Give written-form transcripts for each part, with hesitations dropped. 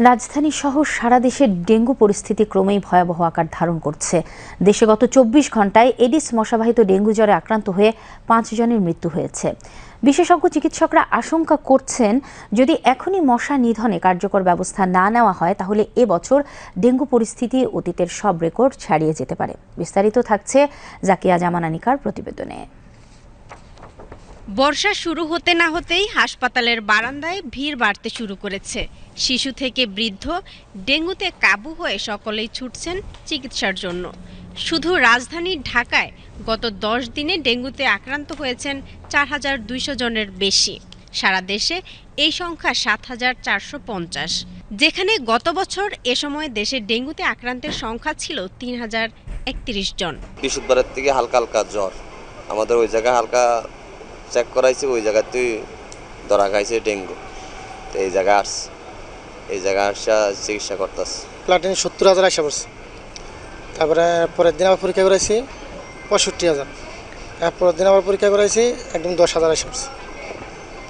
রাজধানী সহ সারা দেশে ডেঙ্গু পরিস্থিতি ক্রমেই ভয়াবহ আকার ধারণ করছে। দেশে গত ২৪ ঘন্টায় এডিস মশাবাহিত ডেঙ্গু জ্বরে আক্রান্ত হয়ে ৫ জনের মৃত্যু হয়েছে। বিশেষজ্ঞ চিকিৎসকরা আশঙ্কা করছেন, যদি এখনই মশা নিধনে কার্যকর ব্যবস্থা না নেওয়া হয় তাহলে এবছর ডেঙ্গু পরিস্থিতি অতীতের সব রেকর্ড ছাড়িয়ে যেতে পারে। বিস্তারিত থাকছে জাকিয়া জামান আনিকার প্রতিবেদনে। বর্ষা শুরু হতে না হতেই হাসপাতালের বারান্দায় ভিড় বাড়তে শুরু করেছে। শিশু থেকে বৃদ্ধ ডেঙ্গুতে কাবু হয়ে সকলেই ছুটছেন চিকিৎসার জন্য। শুধু রাজধানী ঢাকায় গত ১০ দিনে ডেঙ্গুতে আক্রান্ত হয়েছেন ৪,২০০ জনের বেশি। সারা দেশে এই সংখ্যা ৭,৪৫০। যেখানে গত বছর এ সময় দেশে ডেঙ্গুতে আক্রান্তের সংখ্যা ছিল ৩,০৩১ জন। বৃহস্পতিবারের থেকে হালকা হালকা জ্বর, আমাদের ওই জায়গায় হালকা চেক করাইছে, ওই জায়গাতেই ধরা খাইছে ডেঙ্গু। তো এই জায়গায় আসা চিকিৎসা করতেছে। প্লাটিন ৭০,০০০ আসা পড়ছে। তারপরে পরের দিন আবার পরীক্ষা করাইছি ৬৫,০০০। পরের দিন আবার পরীক্ষা করাইছি একদম ১০,০০০ আসা পড়ছে।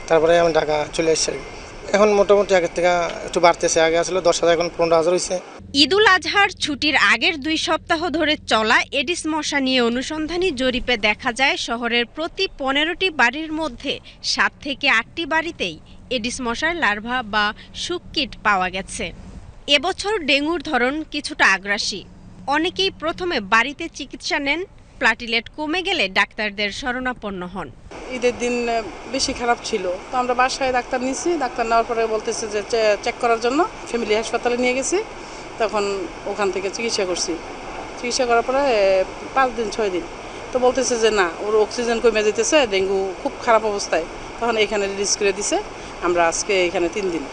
তারপরে আমি ঢাকা চলে এসেছি। এখন মোটামুটি আগের থেকে একটু বাড়তেছে। আগে আসলে ১০,০০০, এখন ১৫,০০০ হয়েছে। ঈদুল আজহার ছুটির আগের ২ সপ্তাহ ধরে চলা এডিস মশা নিয়ে অনুসন্ধানী জরিপে দেখা যায়, শহরের প্রতি ১৫টি বাড়ির মধ্যে ৭ থেকে ৮টি বাড়িতেই এডিস মশার লার্ভা বা শুককিট পাওয়া গেছে। এবছর ডেঙ্গুর ধরন কিছুটা আগ্রাসী। অনেকেই প্রথমে বাড়িতে চিকিৎসা নেন, প্লাটিলেট কমে গেলে ডাক্তারদের শরণাপন্ন হন। ঈদের দিন বেশি খারাপ ছিল, তো আমরা বাসায় ডাক্তার নিয়েছি। ডাক্তার নেওয়ার পরে বলতেছে যে চেক করার জন্য ফ্যামিলি হাসপাতালে নিয়ে গেছি। তখন ওখান থেকে চিকিৎসা করছি। চিকিৎসা করার পরে ৫ দিন ৬ দিন তো বলতেছে যে না, ওর অক্সিজেন কমে যেতেছে, ডেঙ্গু খুব খারাপ অবস্থায়। তখন এখানে রিলিজ করে দিছে। আমরা আজকে এখানে ৩ দিন।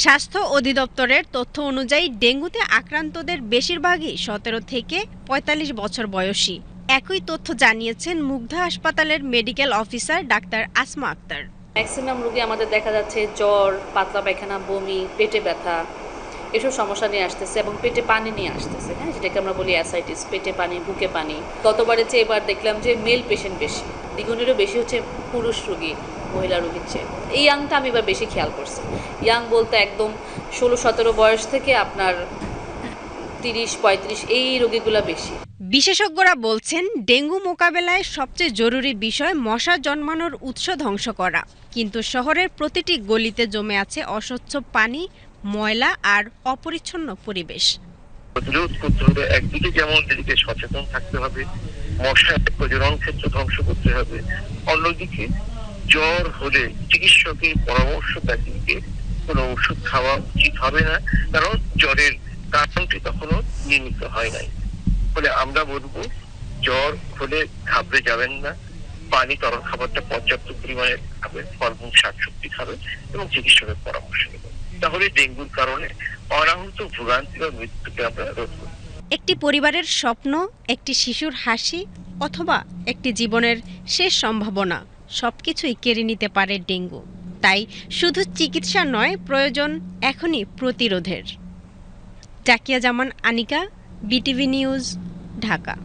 স্বাস্থ্য অধিদপ্তরের তথ্য অনুযায়ী ডেঙ্গুতে আক্রান্তদের বেশিরভাগই ১৭ থেকে ৪৫ বছর বয়সী। একই তথ্য জানিয়েছেন মুগ্ধা হাসপাতালের medical officer doctor Asma Akter. Maximum রোগী আমাদের দেখা যাচ্ছে জ্বর, পাতলা পায়খানা, বমি, পেটে ব্যথা, এসব সমস্যা নিয়ে আসতেছে এবং পেটে পানি নিয়ে আসতেছে। হ্যাঁ, যেটাকে আমরা বলি অ্যাসাইটিস, পেটে পানি, বুকে পানি। গতবারের চেয়ে এবার দেখলাম যে মেল পেশেন্ট বেশি, দ্বিগুণেরও বেশি হচ্ছে পুরুষ রোগী মহিলা রোগীর চেয়ে। এই ইয়াংটা আমি এবার বেশি খেয়াল করছি। ইয়াং বলতে একদম ১৬-১৭ বয়স থেকে আপনার ৩০-৩৫ এই রোগীগুলো বেশি। বিশেষজ্ঞরা বলছেন, ডেঙ্গু মোকাবেলায় সবচেয়ে জরুরি বিষয় মশা জন্মানোর উৎস ধ্বংস করা। কিন্তু শহরের প্রতিটি গলিতে জমে আছে অস্বচ্ছ পানি, ময়লা আর অপরিচ্ছন্ন পরিবেশ। প্রতিরোধ করতে হবে, একদিকে যেমন এদিকে সচেতন থাকতে হবে, মশা প্রজনন ক্ষেত্র ধ্বংস করতে হবে, অন্যদিকে জ্বর হলে চিকিৎসকের পরামর্শ ব্যতীত কোনো ওষুধ খাওয়া উচিত হবে না, কারণ জ্বরের কারণটি তখনও নির্ণীত হয় নাই। ফলে আমরা বলবো, জ্বর হলে ঘাবড়ে যাবেন না, পানি, তরল খাবারটা পর্যাপ্ত পরিমাণে খাবেন, ফলমূল, শাকসবজি খাবেন এবং চিকিৎসকের পরামর্শ নেবেন। তাহলে ডেঙ্গুর কারণে অনাহূত ভোগান্তি বা মৃত্যুকে আমরা রোধ করব। একটি পরিবারের স্বপ্ন, একটি শিশুর হাসি অথবা একটি জীবনের শেষ সম্ভাবনা, সবকিছুই কেড়ে নিতে পারে ডেঙ্গু। তাই শুধু চিকিৎসা নয়, প্রয়োজন এখনই প্রতিরোধের। জাকিয়া জামান আনিকা, বিটিভি নিউজ, ঢাকা।